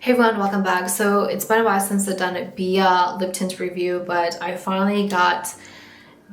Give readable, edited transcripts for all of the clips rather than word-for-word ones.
Hey everyone, welcome back. So it's been a while since I've done a BBIA lip tint review, but I finally got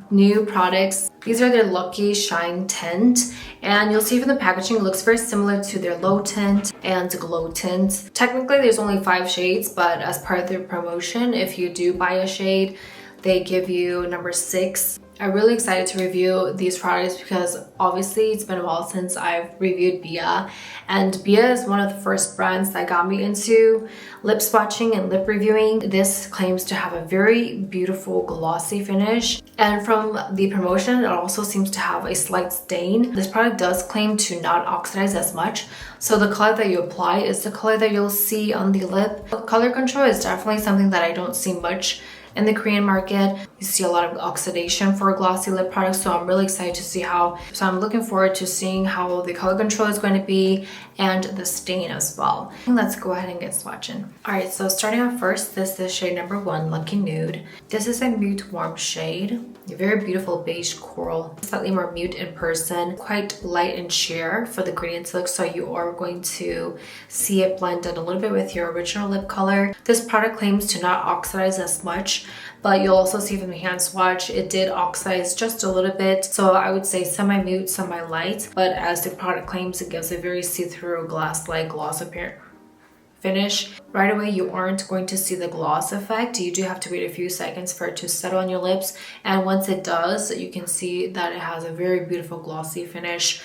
new products. These are their Lucky Shine Tint, and you'll see from the packaging it looks very similar to their Low Tint and Glow Tint. Technically there's only 5 shades, but as part of their promotion, if you do buy a shade, they give you number 6. I'm really excited to review these products because obviously it's been a while since I've reviewed BBIA, and BBIA is one of the first brands that got me into lip swatching and lip reviewing. This claims to have a very beautiful glossy finish, and from the promotion it also seems to have a slight stain. This product does claim to not oxidize as much, so the color that you apply is the color that you'll see on the lip. Color control is definitely something that I don't see much in the Korean market. You see a lot of oxidation for glossy lip products, so I'm really excited to see how. So I'm looking forward to seeing how the color control is going to be and the stain as well. Let's go ahead and get swatching. Alright, so starting off first, this is shade number 1, Lucky Nude. This is a mute warm shade. A very beautiful beige coral, slightly more mute in person, quite light in sheer for the gradient look, so you are going to see it blend in a little bit with your original lip color. This product claims to not oxidize as much, but you'll also see from the hand swatch it did oxidize just a little bit, so I would say semi-mute, semi-light, but as the product claims, it gives a very see-through glass-like gloss appearance finish. Right away you aren't going to see the gloss effect. You do have to wait a few seconds for it to settle on your lips, and once it does, you can see that it has a very beautiful glossy finish.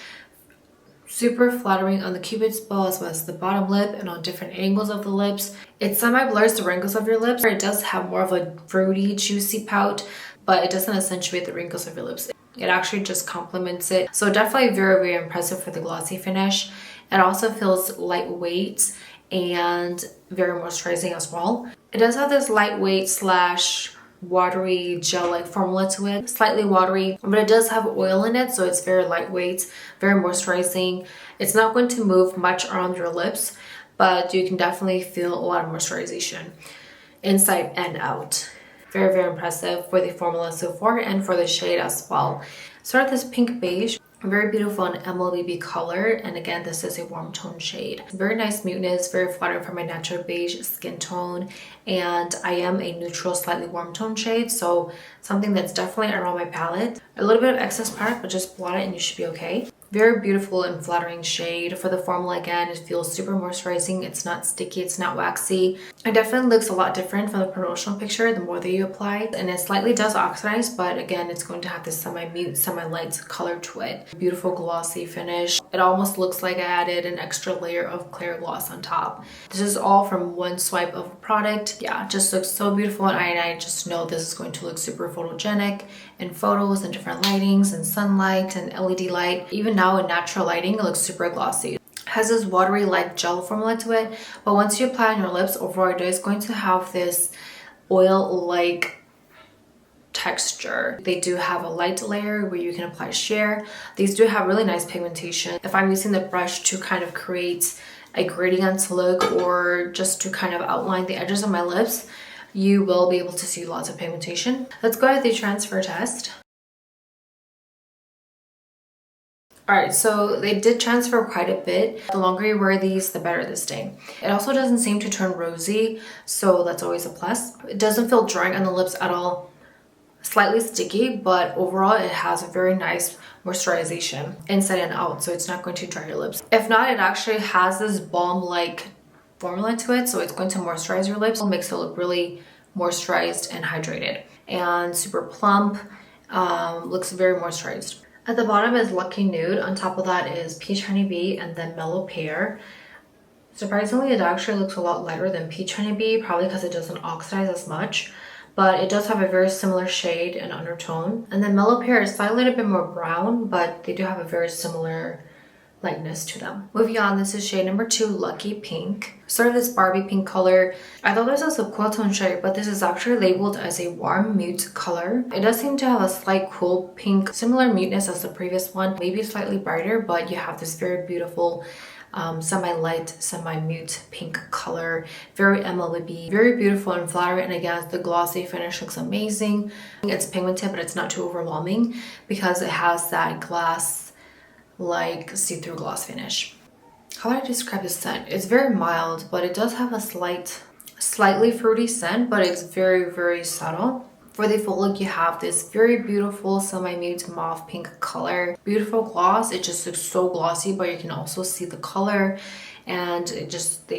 Super flattering on the cupid's bow as well as the bottom lip and on different angles of the lips. It semi-blurs the wrinkles of your lips. It does have more of a fruity, juicy pout, but it doesn't accentuate the wrinkles of your lips. It actually just complements it. So definitely very, very impressive for the glossy finish. It also feels lightweight and very moisturizing as well. It does have this lightweight slash watery gel-like formula to it, slightly watery, but it does have oil in it, so it's very lightweight, very moisturizing. It's not going to move much around your lips, but you can definitely feel a lot of moisturization inside and out. Very, very impressive for the formula so far and for the shade as well. Start with this pink beige. Very beautiful and MLBB color, and again this is a warm tone shade. Very nice muteness, very flattering for my natural beige skin tone, and I am a neutral slightly warm tone shade, so something that's definitely around my palette. A little bit of excess product, but just blot it and you should be okay. Very beautiful and flattering shade. For the formula, again, it feels super moisturizing. It's not sticky, it's not waxy. It definitely looks a lot different from the promotional picture the more that you apply it, and it slightly does oxidize, but again it's going to have this semi-mute, semi-light color to it. Beautiful glossy finish. It almost looks like I added an extra layer of clear gloss on top. This is all from one swipe of a product. Yeah, it just looks so beautiful, and I just know this is going to look super photogenic in photos and different lightings and sunlight and LED light. Even now in natural lighting, it looks super glossy. It has this watery like gel formula to it, but once you apply it on your lips, overall it is going to have this oil-like texture. They do have a light layer where you can apply sheer. These do have really nice pigmentation. If I'm using the brush to kind of create a gradient look or just to kind of outline the edges of my lips, you will be able to see lots of pigmentation. Let's go with the transfer test. Alright, so they did transfer quite a bit. The longer you wear these, the better they stay. It also doesn't seem to turn rosy, so that's always a plus. It doesn't feel drying on the lips at all. Slightly sticky, but overall it has a very nice moisturization inside and out, so it's not going to dry your lips. If not, it actually has this balm-like formula to it, so it's going to moisturize your lips. It makes it look really moisturized and hydrated and super plump. Looks very moisturized. At the bottom is Lucky Nude. On top of that is Peach Honeybee and then Mellow Pear. Surprisingly, it actually looks a lot lighter than Peach Honeybee, probably because it doesn't oxidize as much, but it does have a very similar shade and undertone. And then Mellow Pear is slightly a little bit more brown, but they do have a very similar lightness to them. Moving on, this is shade number 2, Lucky Pink. Sort of this Barbie pink color. I thought this was a cool tone shade, but this is actually labeled as a warm mute color. It does seem to have a slight cool pink, similar muteness as the previous one, maybe slightly brighter, but you have this very beautiful semi-light, semi-mute pink color. Very MLB, very beautiful and flattering, and again the glossy finish looks amazing. It's pigmented, but it's not too overwhelming because it has that glass like see-through gloss finish. how would I describe the scent? It's very mild, but it does have a slightly fruity scent, but it's very, very subtle. For the full look, you have this very beautiful semi-nude mauve pink color. Beautiful gloss. It just looks so glossy, but you can also see the color, and they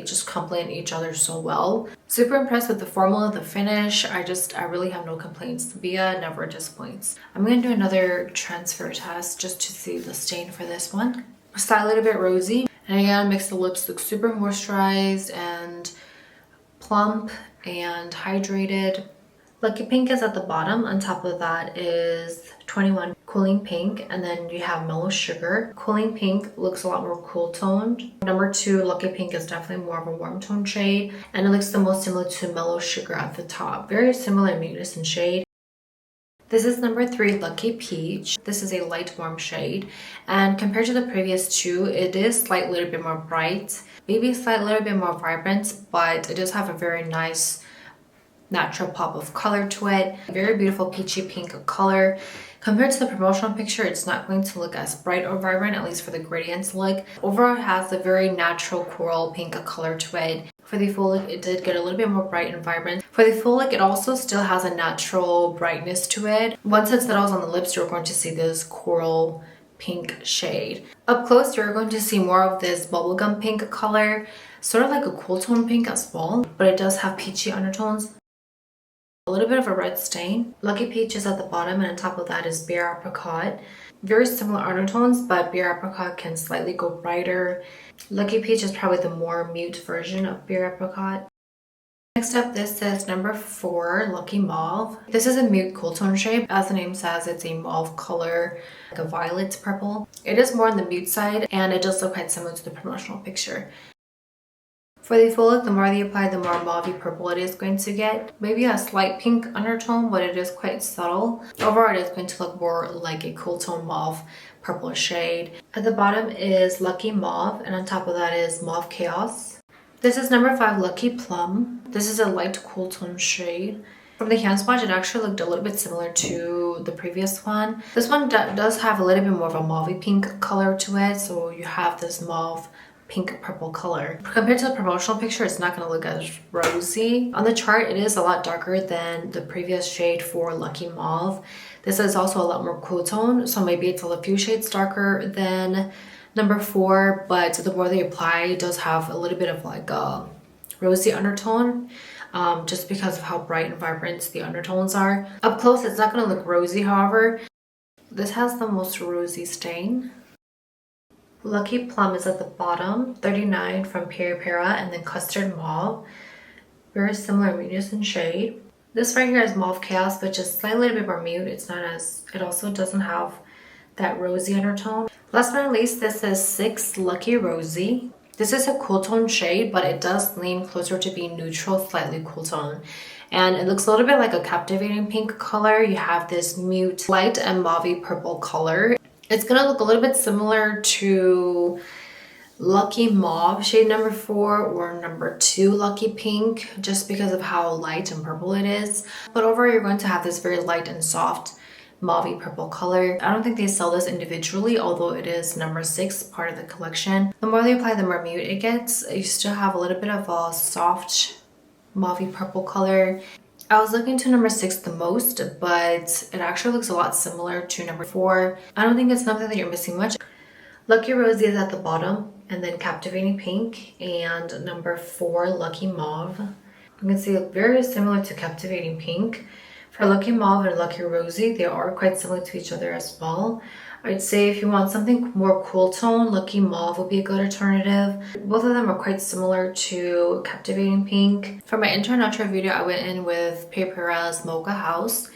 just complement each other so well. Super impressed with the formula, the finish. I really have no complaints. BBIA never disappoints. I'm going to do another transfer test just to see the stain for this one. Style it a bit rosy. And again, makes the lips look super moisturized and plump and hydrated. Lucky Pink is at the bottom. On top of that is 21 Cooling Pink, and then you have Mellow Sugar. Cooling Pink looks a lot more cool toned. Number 2, Lucky Pink, is definitely more of a warm tone shade, and it looks the most similar to Mellow Sugar at the top. Very similar in muteness and shade. This is number 3, Lucky Peach. This is a light warm shade, and compared to the previous 2, it is slightly a little bit more bright, maybe slightly a little bit more vibrant, but it does have a very nice natural pop of color to it. Very beautiful peachy pink color. Compared to the promotional picture, it's not going to look as bright or vibrant, at least for the gradients look. Overall, it has a very natural coral pink color to it. For the full look, it did get a little bit more bright and vibrant. For the full look, it also still has a natural brightness to it. Once it settles on the lips, you're going to see this coral pink shade. Up close, you're going to see more of this bubblegum pink color, sort of like a cool tone pink as well, but it does have peachy undertones. A little bit of a red stain. Lucky Peach is at the bottom, and on top of that is Bare Apricot. Very similar undertones, but Bare Apricot can slightly go brighter. Lucky Peach is probably the more mute version of Bare Apricot. Next up, this is number 4, Lucky Mauve. This is a mute cool tone shade. As the name says, it's a mauve color, like a violet purple. It is more on the mute side, and it does look quite similar to the promotional picture. For the full look, the more they apply, the more mauve purple it is going to get. Maybe a slight pink undertone, but it is quite subtle. Overall, it is going to look more like a cool tone mauve purple shade. At the bottom is Lucky Mauve, and on top of that is Mauve Chaos. This is number 5, Lucky Plum. This is a light cool tone shade. From the hand swatch, it actually looked a little bit similar to the previous one. This one does have a little bit more of a mauve pink color to it, so you have this mauve pink purple color. Compared to the promotional picture, it's not going to look as rosy. On the chart, it is a lot darker than the previous shade for Lucky Mauve. This is also a lot more cool tone, so maybe it's a few shades darker than number 4, but the more they apply, it does have a little bit of like a rosy undertone, just because of how bright and vibrant the undertones are. Up close, it's not going to look rosy, however. This has the most rosy stain. Lucky Plum is at the bottom, 39 from Peripera, and then Custard Mauve. Very similar muteness and shade. This right here is Mauve Chaos, but just slightly a bit more mute. It also doesn't have that rosy undertone. Last but not least, this is 6 Lucky Rosy. This is a cool tone shade, but it does lean closer to being neutral, slightly cool tone. And it looks a little bit like a captivating pink color. You have this mute light and mauve purple color. It's going to look a little bit similar to Lucky Mauve shade number 4 or number 2 Lucky Pink, just because of how light and purple it is. But overall, you're going to have this very light and soft mauve purple color. I don't think they sell this individually, although it is number 6, part of the collection. The more they apply, the more mute it gets. You still have a little bit of a soft mauve purple color. I was looking to number 6 the most, but it actually looks a lot similar to number 4. I don't think it's something that you're missing much. Lucky Rosy is at the bottom, and then Captivating Pink, and number 4, Lucky Mauve. You can see it very similar to Captivating Pink. For Lucky Mauve and Lucky Rosy, they are quite similar to each other as well. I'd say if you want something more cool tone, Lucky Mauve would be a good alternative. Both of them are quite similar to Captivating Pink. For my intro and outro video, I went in with Peripera's Mocha House,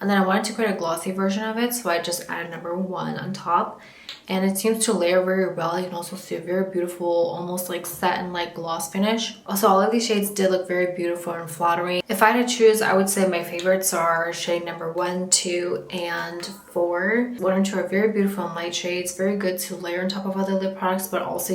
and then I wanted to create a glossy version of it, so I just added number 1 on top. And it seems to layer very well. You can also see a very beautiful, almost like satin-like gloss finish. Also, all of these shades did look very beautiful and flattering. If I had to choose, I would say my favorites are shade number 1, 2, and 4. 1 and 2 are very beautiful and light shades, very good to layer on top of other lip products, but also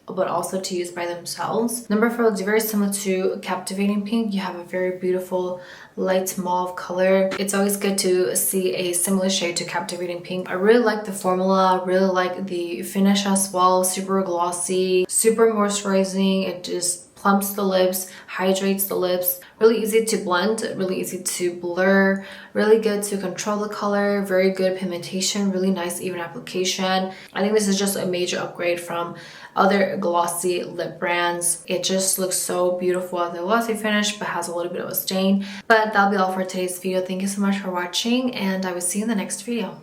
but also to use by themselves. Number 4 looks very similar to Captivating Pink. You have a very beautiful light mauve color. It's always good to see a similar shade to Captivating Pink. I really like the formula, really like the finish as well. Super glossy, super moisturizing. It just plumps the lips, hydrates the lips. Really easy to blend, really easy to blur, really good to control the color, very good pigmentation, really nice even application. I think this is just a major upgrade from other glossy lip brands. It just looks so beautiful at the glossy finish but has a little bit of a stain. But that'll be all for today's video. Thank you so much for watching and I will see you in the next video.